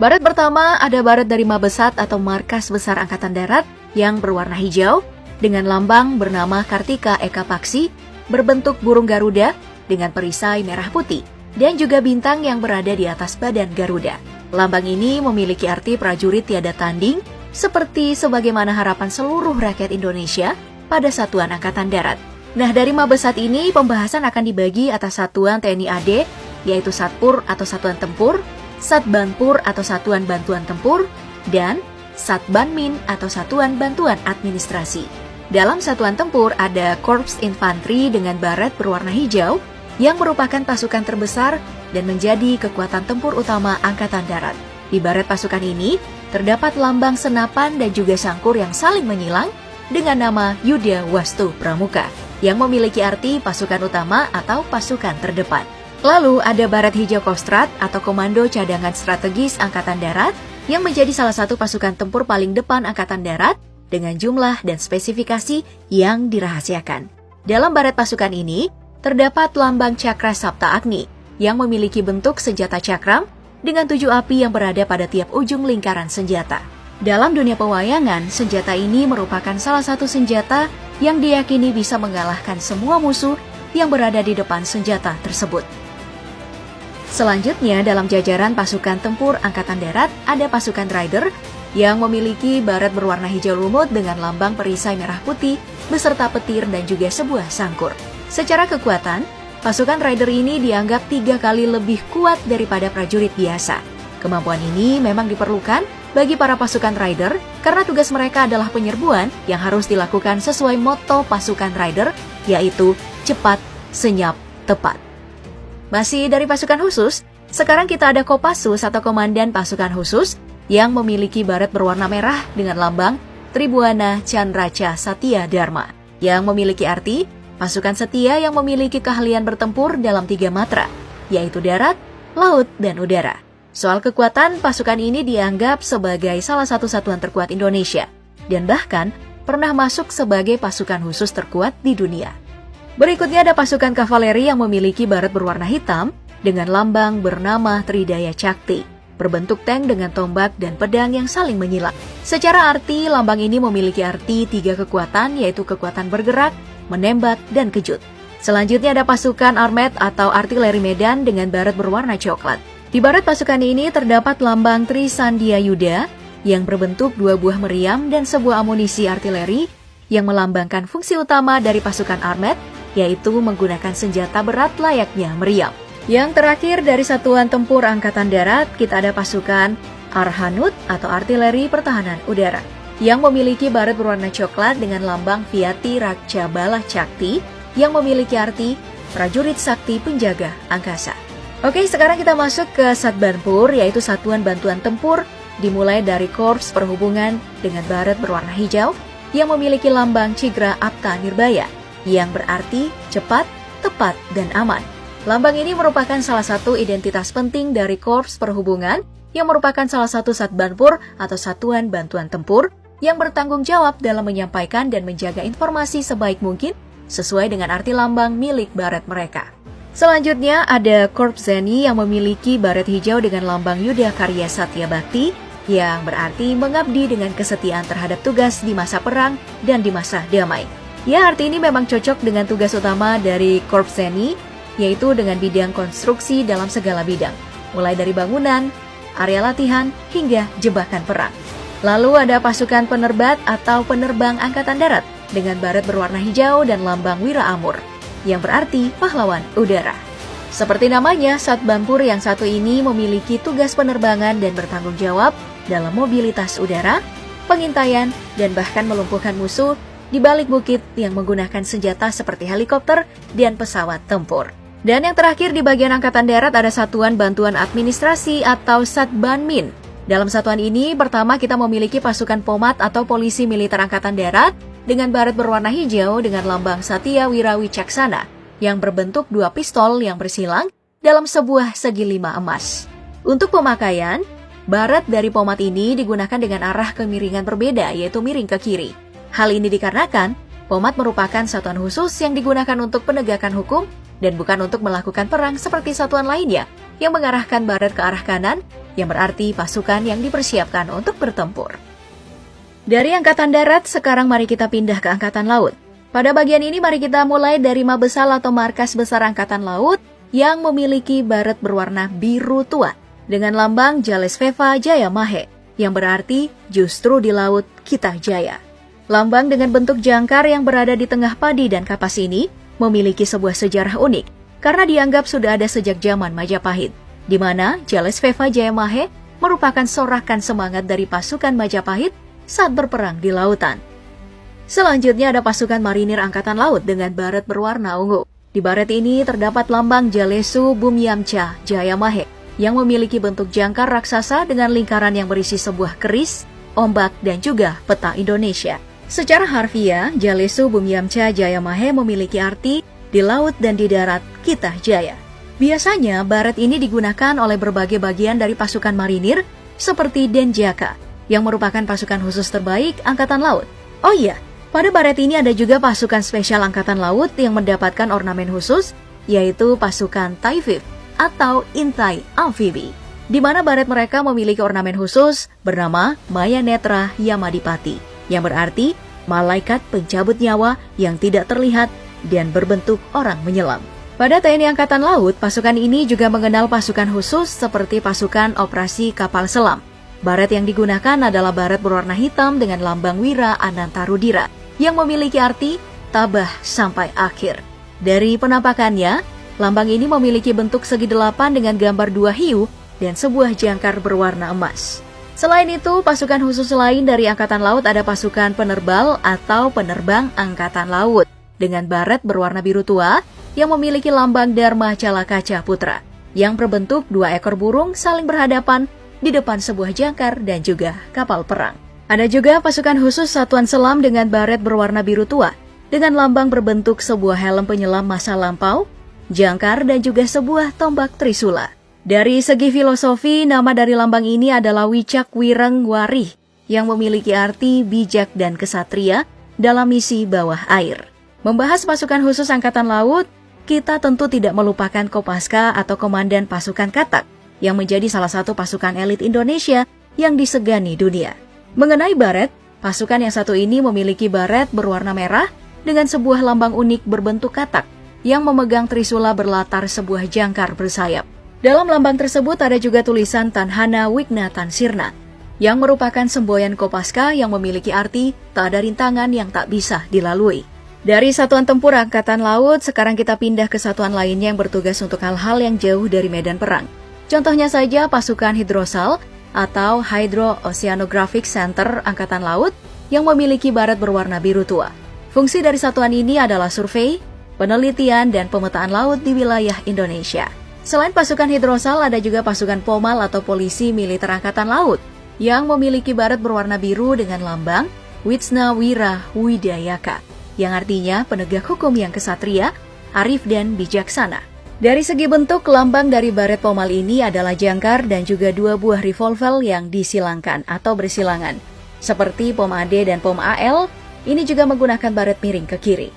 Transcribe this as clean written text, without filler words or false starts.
Baret pertama ada baret dari Mabesat atau Markas Besar Angkatan Darat yang berwarna hijau dengan lambang bernama Kartika Eka Paksi berbentuk burung Garuda dengan perisai merah putih dan juga bintang yang berada di atas badan Garuda. Lambang ini memiliki arti prajurit tiada tanding seperti sebagaimana harapan seluruh rakyat Indonesia pada Satuan Angkatan Darat. Nah, dari Mabesat ini pembahasan akan dibagi atas Satuan TNI AD, yaitu Satpur atau Satuan Tempur, Satbanpur atau Satuan Bantuan Tempur, dan Satbanmin atau Satuan Bantuan Administrasi. Dalam Satuan Tempur ada Korps Infanteri dengan baret berwarna hijau yang merupakan pasukan terbesar dan menjadi kekuatan tempur utama Angkatan Darat. Di baret pasukan ini terdapat lambang senapan dan juga sangkur yang saling menyilang dengan nama Yuda Wastu Pramuka yang memiliki arti pasukan utama atau pasukan terdepan. Lalu ada baret hijau Kostrad atau Komando Cadangan Strategis Angkatan Darat yang menjadi salah satu pasukan tempur paling depan Angkatan Darat dengan jumlah dan spesifikasi yang dirahasiakan. Dalam baret pasukan ini terdapat lambang Cakra Sapta Agni yang memiliki bentuk senjata cakram dengan 7 api yang berada pada tiap ujung lingkaran senjata. Dalam dunia pewayangan, senjata ini merupakan salah satu senjata yang diyakini bisa mengalahkan semua musuh yang berada di depan senjata tersebut. Selanjutnya, dalam jajaran pasukan tempur Angkatan Darat ada pasukan Rider yang memiliki baret berwarna hijau lumut dengan lambang perisai merah putih beserta petir dan juga sebuah sangkur. Secara kekuatan, pasukan Rider ini dianggap 3 kali lebih kuat daripada prajurit biasa. Kemampuan ini memang diperlukan bagi para pasukan Rider karena tugas mereka adalah penyerbuan yang harus dilakukan sesuai moto pasukan Rider, yaitu cepat, senyap, tepat. Masih dari pasukan khusus, sekarang kita ada Kopassus atau Komandan Pasukan Khusus yang memiliki baret berwarna merah dengan lambang Tribuana Candraca Satya Dharma yang memiliki arti pasukan setia yang memiliki keahlian bertempur dalam 3 matra, yaitu darat, laut, dan udara. Soal kekuatan, pasukan ini dianggap sebagai salah satu satuan terkuat Indonesia dan bahkan pernah masuk sebagai pasukan khusus terkuat di dunia. Berikutnya ada pasukan kavaleri yang memiliki baret berwarna hitam dengan lambang bernama Tridaya Cakti, berbentuk tank dengan tombak dan pedang yang saling menyilang. Secara arti, lambang ini memiliki arti 3 kekuatan, yaitu kekuatan bergerak, menembak, dan kejut. Selanjutnya ada pasukan armet atau artileri medan dengan baret berwarna coklat. Di baret pasukan ini terdapat lambang Trisandia Yuda yang berbentuk 2 buah meriam dan sebuah amunisi artileri yang melambangkan fungsi utama dari pasukan armet, yaitu menggunakan senjata berat layaknya meriam. Yang terakhir dari Satuan Tempur Angkatan Darat, kita ada pasukan Arhanut atau Artileri Pertahanan Udara yang memiliki baret berwarna coklat dengan lambang Viati Rakca Bala Cakti yang memiliki arti prajurit sakti penjaga angkasa. Oke, sekarang kita masuk ke Satbanpur, yaitu Satuan Bantuan Tempur, dimulai dari Korps Perhubungan dengan baret berwarna hijau yang memiliki lambang Cigra Apta Nirbaya yang berarti cepat, tepat, dan aman. Lambang ini merupakan salah satu identitas penting dari Korps Perhubungan yang merupakan salah satu Satbanpur atau Satuan Bantuan Tempur yang bertanggung jawab dalam menyampaikan dan menjaga informasi sebaik mungkin sesuai dengan arti lambang milik baret mereka. Selanjutnya ada Korps Zeni yang memiliki baret hijau dengan lambang Yuda Karya Satya Bakti yang berarti mengabdi dengan kesetiaan terhadap tugas di masa perang dan di masa damai. Ya, arti ini memang cocok dengan tugas utama dari Korps Zeni, yaitu dengan bidang konstruksi dalam segala bidang, mulai dari bangunan, area latihan, hingga jebakan perang. Lalu ada pasukan penerbat atau penerbang Angkatan Darat dengan baret berwarna hijau dan lambang Wira Amur, yang berarti pahlawan udara. Seperti namanya, Satbanpur yang satu ini memiliki tugas penerbangan dan bertanggung jawab dalam mobilitas udara, pengintaian, dan bahkan melumpuhkan musuh di balik bukit yang menggunakan senjata seperti helikopter dan pesawat tempur. Dan yang terakhir di bagian Angkatan Darat ada Satuan Bantuan Administrasi atau Satbanmin. Dalam satuan ini, pertama kita memiliki pasukan Pomat atau Polisi Militer Angkatan Darat dengan baret berwarna hijau dengan lambang Satya Wira Wicaksana yang berbentuk 2 pistol yang bersilang dalam sebuah segi 5 emas. Untuk pemakaian, baret dari Pomat ini digunakan dengan arah kemiringan berbeda, yaitu miring ke kiri. Hal ini dikarenakan Pomat merupakan satuan khusus yang digunakan untuk penegakan hukum dan bukan untuk melakukan perang seperti satuan lainnya yang mengarahkan baret ke arah kanan yang berarti pasukan yang dipersiapkan untuk bertempur. Dari Angkatan Darat, sekarang mari kita pindah ke Angkatan Laut. Pada bagian ini mari kita mulai dari Mabesal atau Markas Besar Angkatan Laut yang memiliki baret berwarna biru tua dengan lambang Jalesveva Jaya Mahe, yang berarti justru di laut kita jaya. Lambang dengan bentuk jangkar yang berada di tengah padi dan kapas ini memiliki sebuah sejarah unik karena dianggap sudah ada sejak zaman Majapahit, di mana Jalesveva Jaya Mahe merupakan sorakan semangat dari pasukan Majapahit saat berperang di lautan. Selanjutnya ada pasukan marinir Angkatan Laut dengan baret berwarna ungu. Di baret ini terdapat lambang Jalesu Bumyamca Jaya Mahe yang memiliki bentuk jangkar raksasa dengan lingkaran yang berisi sebuah keris, ombak, dan juga peta Indonesia. Secara harfiah, Jalesu Bumyamca Jaya Mahe memiliki arti di laut dan di darat kita jaya. Biasanya baret ini digunakan oleh berbagai bagian dari pasukan marinir seperti Denjaka yang merupakan pasukan khusus terbaik Angkatan Laut. Oh iya, pada baret ini ada juga pasukan spesial Angkatan Laut yang mendapatkan ornamen khusus, yaitu pasukan Taifib atau Intai Amfibi, di mana baret mereka memiliki ornamen khusus bernama Maya Netra Yamadipati, yang berarti malaikat pencabut nyawa yang tidak terlihat dan berbentuk orang menyelam. Pada TNI Angkatan Laut, pasukan ini juga mengenal pasukan khusus seperti pasukan operasi kapal selam. Baret yang digunakan adalah baret berwarna hitam dengan lambang Wira Anantarudira, yang memiliki arti tabah sampai akhir. Dari penampakannya, lambang ini memiliki bentuk segi delapan dengan gambar dua hiu dan sebuah jangkar berwarna emas. Selain itu, pasukan khusus lain dari Angkatan Laut ada pasukan penerbal atau penerbang Angkatan Laut dengan baret berwarna biru tua yang memiliki lambang Dharma Calakaca Putra yang berbentuk dua ekor burung saling berhadapan di depan sebuah jangkar dan juga kapal perang. Ada juga pasukan khusus Satuan Selam dengan baret berwarna biru tua, dengan lambang berbentuk sebuah helm penyelam masa lampau, jangkar, dan juga sebuah tombak trisula. Dari segi filosofi, nama dari lambang ini adalah Wicak Wireng Warih, yang memiliki arti bijak dan kesatria dalam misi bawah air. Membahas pasukan khusus Angkatan Laut, kita tentu tidak melupakan Kopaska atau Komandan Pasukan Katak, yang menjadi salah satu pasukan elit Indonesia yang disegani dunia. Mengenai baret, pasukan yang satu ini memiliki baret berwarna merah dengan sebuah lambang unik berbentuk katak yang memegang trisula berlatar sebuah jangkar bersayap. Dalam lambang tersebut ada juga tulisan Tanhana Wigna Tansirna yang merupakan semboyan Kopaska yang memiliki arti tak ada rintangan yang tak bisa dilalui. Dari Satuan Tempur Angkatan Laut, sekarang kita pindah ke satuan lainnya yang bertugas untuk hal-hal yang jauh dari medan perang. Contohnya saja pasukan Hidrosal atau Hydro Oceanographic Center Angkatan Laut yang memiliki baret berwarna biru tua. Fungsi dari satuan ini adalah survei, penelitian, dan pemetaan laut di wilayah Indonesia. Selain pasukan Hidrosal, ada juga pasukan Pomal atau Polisi Militer Angkatan Laut yang memiliki baret berwarna biru dengan lambang Witsna Wira Widayaka, yang artinya penegak hukum yang kesatria, arif, dan bijaksana. Dari segi bentuk, lambang dari baret Pomal ini adalah jangkar dan juga dua buah revolver yang disilangkan atau bersilangan. Seperti Pom AD dan Pom AL, ini juga menggunakan baret miring ke kiri.